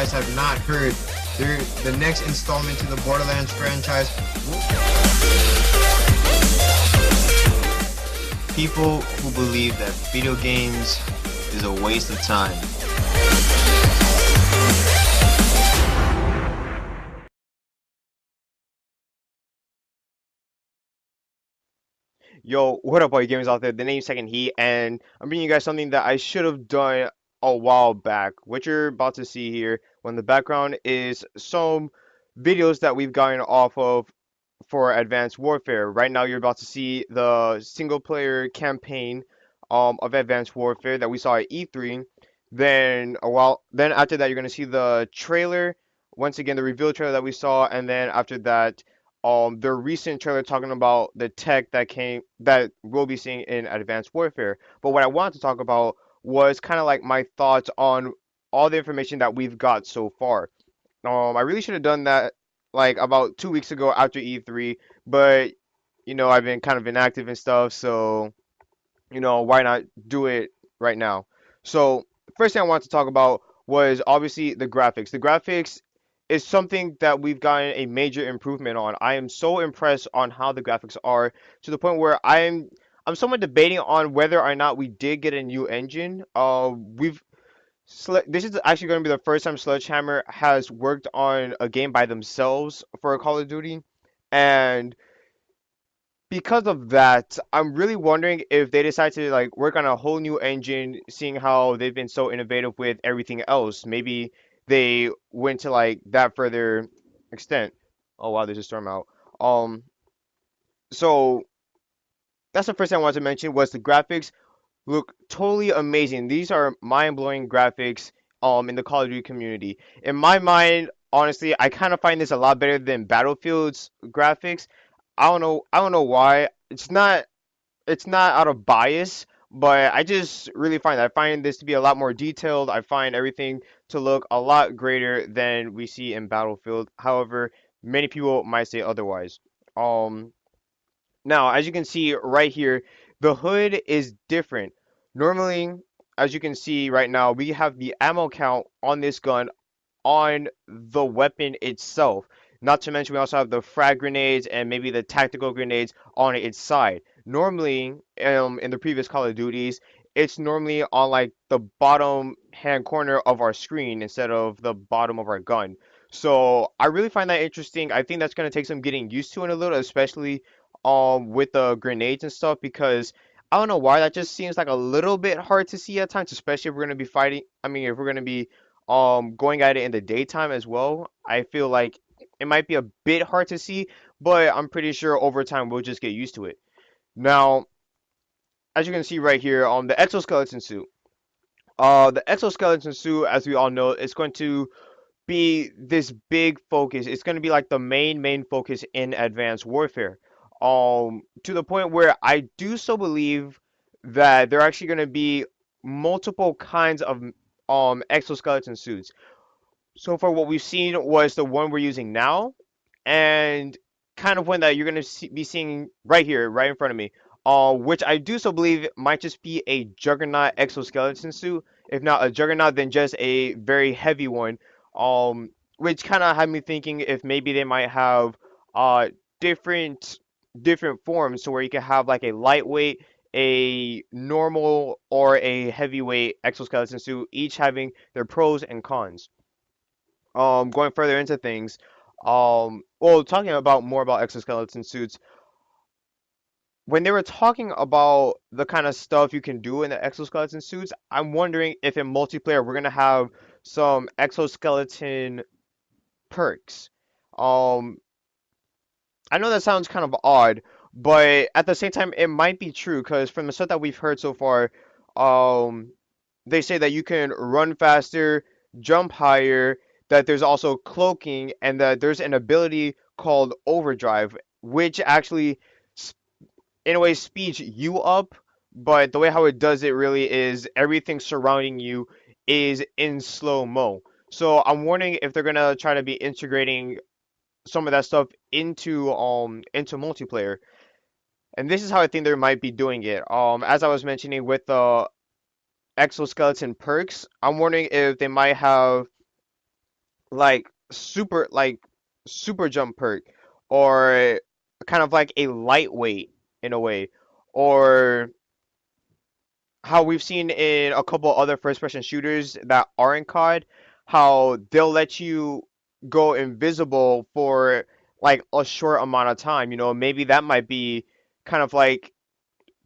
guys have not heard, the next installment to the Borderlands franchise. People who believe that video games is a waste of time. Yo, what up, all you gamers out there? The name's Second Heat, and I'm bringing you guys something that I should have done a while back. What you're about to see here, when the background is some videos that we've gotten off of for Advanced Warfare. Right now, you're about to see the single player campaign of Advanced Warfare that we saw at E3. Then after that, you're gonna see the trailer. Once again, the reveal trailer that we saw, and then after that, the recent trailer talking about the tech that we'll be seeing in Advanced Warfare. But what I wanted to talk about was kind of like my thoughts on all the information that we've got so far. I really should have done that like about 2 weeks ago after E3, but I've been kind of inactive and stuff, so why not do it right now? So, first thing I wanted to talk about was obviously the graphics. The graphics is something that we've gotten a major improvement on. I am so impressed on how the graphics are to the point where I'm somewhat debating on whether or not we did get a new engine. This is actually going to be the first time Sledgehammer has worked on a game by themselves for a Call of Duty, and because of that, I'm really wondering if they decide to like work on a whole new engine, seeing how they've been so innovative with everything else. Maybe they went to like that further extent. Oh wow, there's a storm out. Um, so that's the first thing I wanted to mention was the graphics look totally amazing. These are mind-blowing graphics in the Call of Duty community. In my mind, honestly, I kind of find this a lot better than Battlefield's graphics. I don't know why. It's not out of bias, but I find this to be a lot more detailed. I find everything to look a lot greater than we see in Battlefield. However, many people might say otherwise. Um Now, as you can see right here, the hood is different. Normally, as you can see right now, we have the ammo count on this gun on the weapon itself. Not to mention, we also have the frag grenades and maybe the tactical grenades on its side. Normally, in the previous Call of Duties, it's normally on like the bottom hand corner of our screen instead of the bottom of our gun. So I really find that interesting. I think that's gonna take some getting used to in a little, especially with the grenades and stuff, because I don't know why that just seems like a little bit hard to see at times, especially if we're gonna be fighting. I mean, if we're gonna be going at it in the daytime as well. I feel like it might be a bit hard to see, but I'm pretty sure over time we'll just get used to it. Now, as you can see right here on the exoskeleton suit. The exoskeleton suit, as we all know, is going to be this big focus. It's going to be like the main focus in Advanced Warfare. To the point where I do so believe that there are actually going to be multiple kinds of exoskeleton suits. So far, what we've seen was the one we're using now, and kind of one that you're going to be seeing right here, right in front of me. Which I do so believe might just be a Juggernaut exoskeleton suit. If not a Juggernaut, then just a very heavy one. Which kind of had me thinking if maybe they might have different forms, so where you can have like a lightweight, a normal, or a heavyweight exoskeleton suit, each having their pros and cons. Going further into things, well, talking about more about exoskeleton suits, when they were talking about the kind of stuff you can do in the exoskeleton suits, I'm wondering if in multiplayer we're gonna have some exoskeleton perks. Um, I know that sounds kind of odd, but at the same time, it might be true because from the stuff that we've heard so far, um, they say that you can run faster, jump higher, that there's also cloaking, and that there's an ability called overdrive, which actually, in a way, speeds you up. But the way how it does it really is everything surrounding you is in slow mo. So I'm wondering if they're gonna try to be integrating some of that stuff into multiplayer. And this is how I think they might be doing it. As I was mentioning with the exoskeleton perks, I'm wondering if they might have like super jump perk, or kind of like a lightweight in a way, or how we've seen in a couple other first person shooters that aren't COD, how they'll let you go invisible for like a short amount of time. Maybe that might be kind of like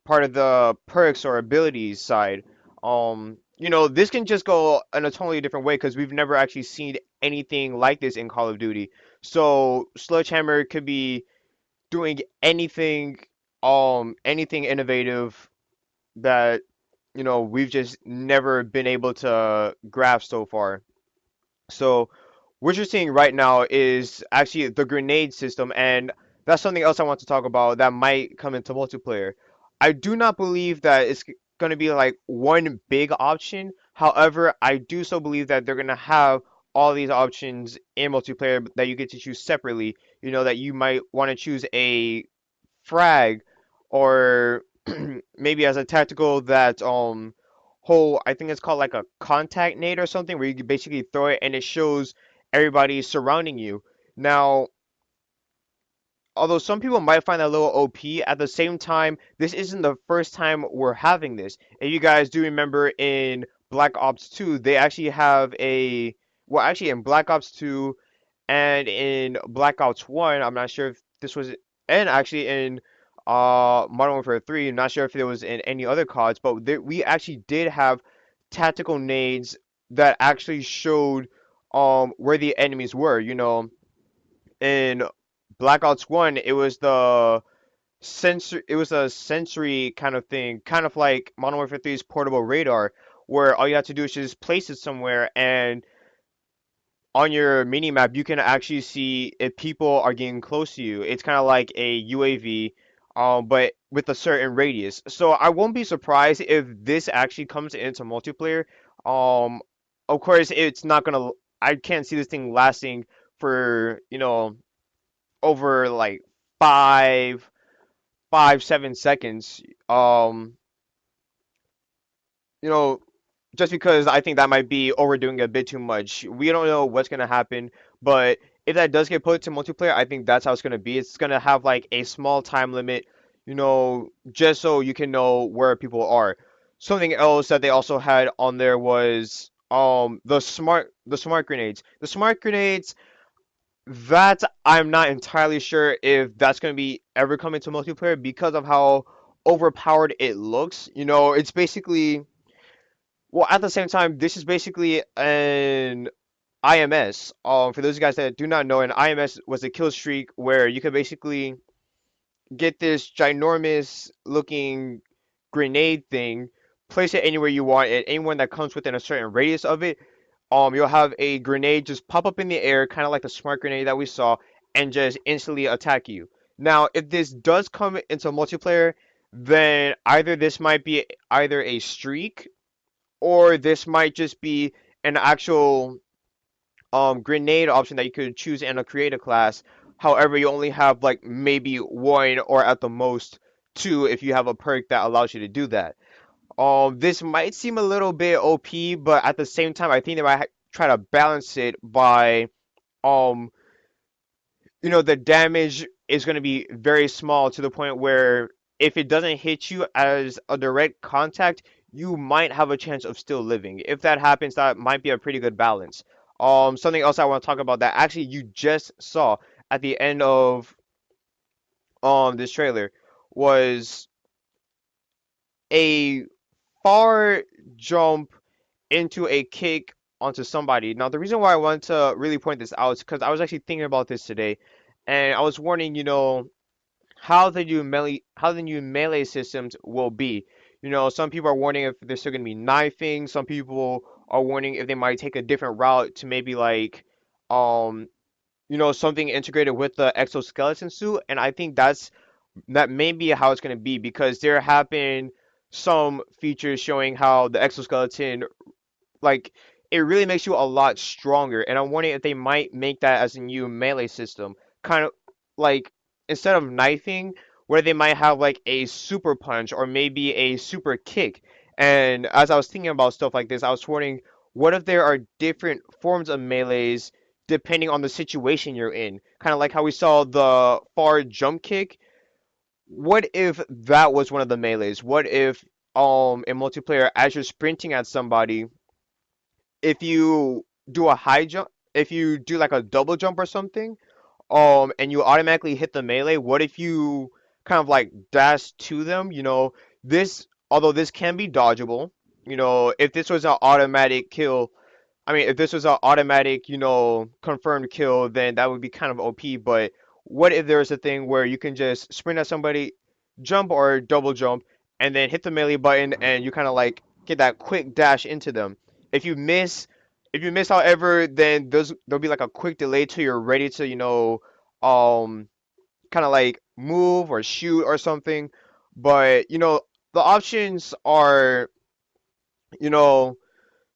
part of the perks or abilities side. This can just go in a totally different way because we've never actually seen anything like this in Call of Duty. So Sledgehammer could be doing anything innovative that we've just never been able to grasp so far. So what you're seeing right now is actually the grenade system, and that's something else I want to talk about that might come into multiplayer. I do not believe that it's going to be like one big option. However, I do so believe that they're going to have all these options in multiplayer that you get to choose separately. That you might want to choose a frag, or maybe as a tactical that whole, I think it's called like a contact nade or something, where you can basically throw it and it shows everybody surrounding you. Now, although some people might find that a little OP, at the same time, this isn't the first time we're having this. If you guys do remember in Black Ops 2, they actually have well, actually in Black Ops 2 and in Black Ops 1, I'm not sure if this was, and actually in Modern Warfare 3, I'm not sure if it was in any other CODs, but we actually did have tactical nades that actually showed where the enemies were. In Black Ops 1, it was a sensory kind of thing, kind of like Modern Warfare 3's portable radar, where all you have to do is just place it somewhere, and on your mini map you can actually see if people are getting close to you. It's kind of like a UAV, but with a certain radius. So I won't be surprised if this actually comes into multiplayer. Um, of course, it's not gonna. I can't see this thing lasting for over like five, 7 seconds. You know, just because I think that might be overdoing it a bit too much. We don't know what's gonna happen, but if that does get put to multiplayer, I think that's how it's gonna be. It's gonna have like a small time limit, just so you can know where people are. Something else that they also had on there was the smart grenades. The smart grenades, that I'm not entirely sure if that's gonna be ever coming to multiplayer because of how overpowered it looks. It's basically, well, at the same time, this is basically an IMS. For those guys that do not know, an IMS was a kill streak where you could basically get this ginormous looking grenade thing, place it anywhere you want, and anyone that comes within a certain radius of it, you'll have a grenade just pop up in the air, kind of like the smart grenade that we saw, and just instantly attack you. Now, if this does come into multiplayer, then either this might be either a streak, or this might just be an actual grenade option that you could choose in a creative class. However, you only have like maybe one or at the most two if you have a perk that allows you to do that. This might seem a little bit OP, but at the same time, I think they might try to balance it by um the damage is going to be very small, to the point where if it doesn't hit you as a direct contact, you might have a chance of still living. If that happens, that might be a pretty good balance. Something else I want to talk about that actually you just saw at the end of this trailer was a far jump into a kick onto somebody. Now, the reason why I want to really point this out is because I was actually thinking about this today, and I was wondering, how the new melee systems will be. Some people are wondering if they're still going to be knifing. Some people are wondering if they might take a different route to maybe like, um, something integrated with the exoskeleton suit. And I think that may be how it's going to be, because there have been some features showing how the exoskeleton, like, it really makes you a lot stronger. And I'm wondering if they might make that as a new melee system, kind of like instead of knifing, where they might have like a super punch or maybe a super kick. And as I was thinking about stuff like this, I was wondering, what if there are different forms of melees, depending on the situation you're in. Kind of like how we saw the far jump kick. What if that was one of the melees? What if in multiplayer, as you're sprinting at somebody, if you do a high jump, if you do like a double jump or something, and you automatically hit the melee, what if you kind of like dash to them? This, although this can be dodgeable, if this was an automatic kill, I mean, if this was an automatic, confirmed kill, then that would be kind of OP. But what if there's a thing where you can just sprint at somebody, jump or double jump, and then hit the melee button, and you kind of like get that quick dash into them. If you miss, if you miss, however, then there'll be like a quick delay till you're ready to, um, kind of like move or shoot or something. But the options are, you know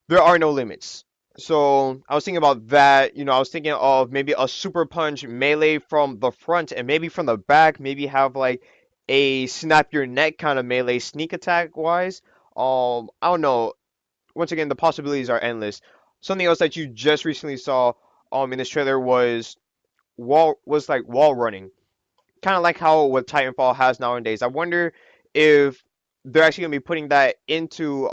there are no limits. So I was thinking about that. I was thinking of maybe a super punch melee from the front and maybe from the back. Maybe have like a snap your neck kind of melee sneak attack wise. I don't know. Once again, the possibilities are endless. Something else that you just recently saw in this trailer was like wall running, kind of like how what Titanfall has nowadays. I wonder if they're actually gonna be putting that into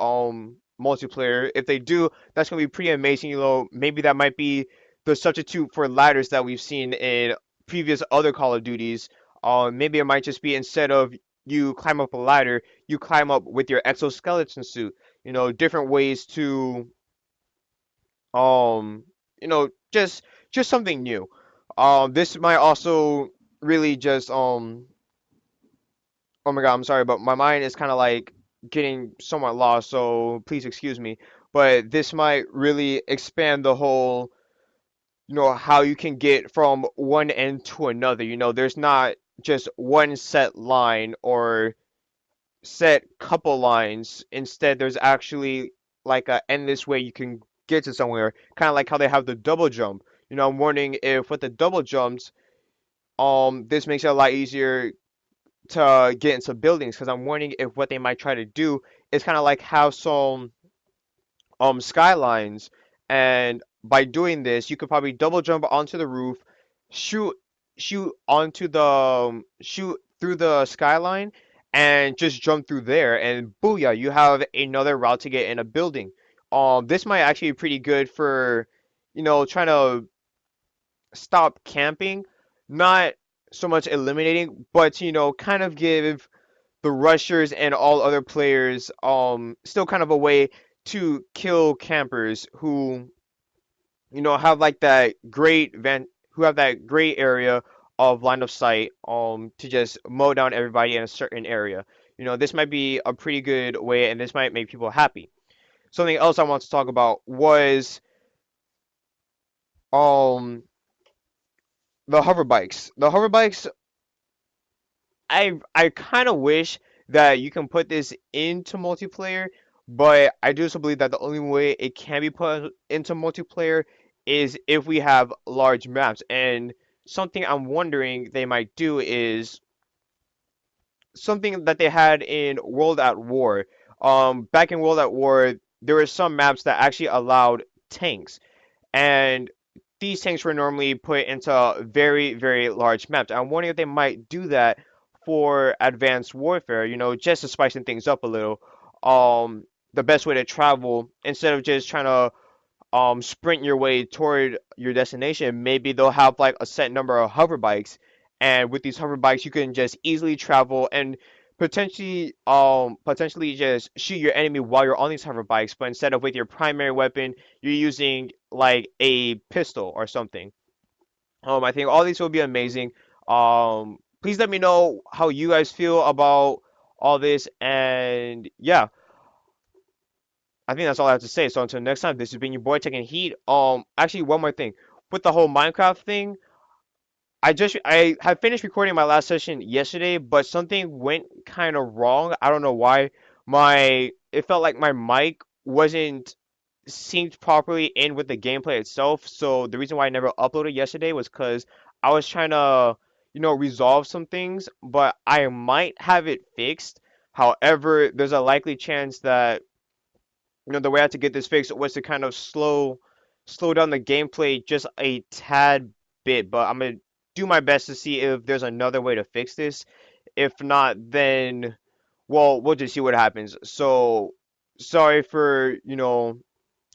multiplayer. If they do, that's gonna be pretty amazing. Maybe that might be the substitute for ladders that we've seen in previous other Call of Duties. Maybe it might just be instead of you climb up a ladder, you climb up with your exoskeleton suit. Different ways to um, just something new. This might also really just oh my God, I'm sorry, but my mind is kind of like getting somewhat lost, so please excuse me. But this might really expand the whole, how you can get from one end to another. There's not just one set line or set couple lines. Instead, there's actually like a endless way you can get to somewhere. Kind of like how they have the double jump. I'm wondering if with the double jumps, this makes it a lot easier to get into buildings because I'm wondering if what they might try to do is kind of like have some skylines, and by doing this, you could probably double jump onto the roof, shoot shoot through the skyline, and just jump through there, and booyah, you have another route to get in a building. This might actually be pretty good for trying to stop camping, not so much eliminating, but kind of give the rushers and all other players still kind of a way to kill campers who have like that great who have that great area of line of sight to just mow down everybody in a certain area. This might be a pretty good way, and this might make people happy. Something else I want to talk about was um the hover bikes. The hover bikes, I kind of wish that you can put this into multiplayer, but I do also believe that the only way it can be put into multiplayer is if we have large maps. And something I'm wondering they might do is something that they had in World at War. Back in World at War, there were some maps that actually allowed tanks, and these tanks were normally put into very, very large maps. I'm wondering if they might do that for Advanced Warfare, just to spicing things up a little. The best way to travel, instead of just trying to sprint your way toward your destination, maybe they'll have like a set number of hover bikes, and with these hover bikes, you can just easily travel and potentially just shoot your enemy while you're on these hover bikes, but instead of with your primary weapon, you're using like a pistol or something. I think all these will be amazing. Please let me know how you guys feel about all this, and yeah, I think that's all I have to say. So until next time, this has been your boy taking heat. Actually, one more thing with the whole Minecraft thing. I have finished recording my last session yesterday, but something went kind of wrong. I don't know why. It felt like my mic wasn't synced properly in with the gameplay itself. So the reason why I never uploaded yesterday was because I was trying to, resolve some things, but I might have it fixed. However, there's a likely chance that, the way I had to get this fixed was to kind of slow. slow down the gameplay just a tad bit, but I'm gonna do my best to see if there's another way to fix this. If not, then well, we'll just see what happens. So sorry for,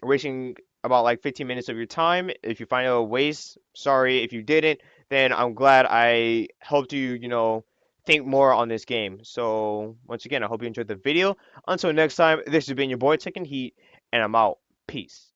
wasting about like 15 minutes of your time. If you find it a waste, sorry. If you didn't, then I'm glad I helped you, think more on this game. So once again, I hope you enjoyed the video. Until next time, this has been your boy Tekken Heat, and I'm out. Peace.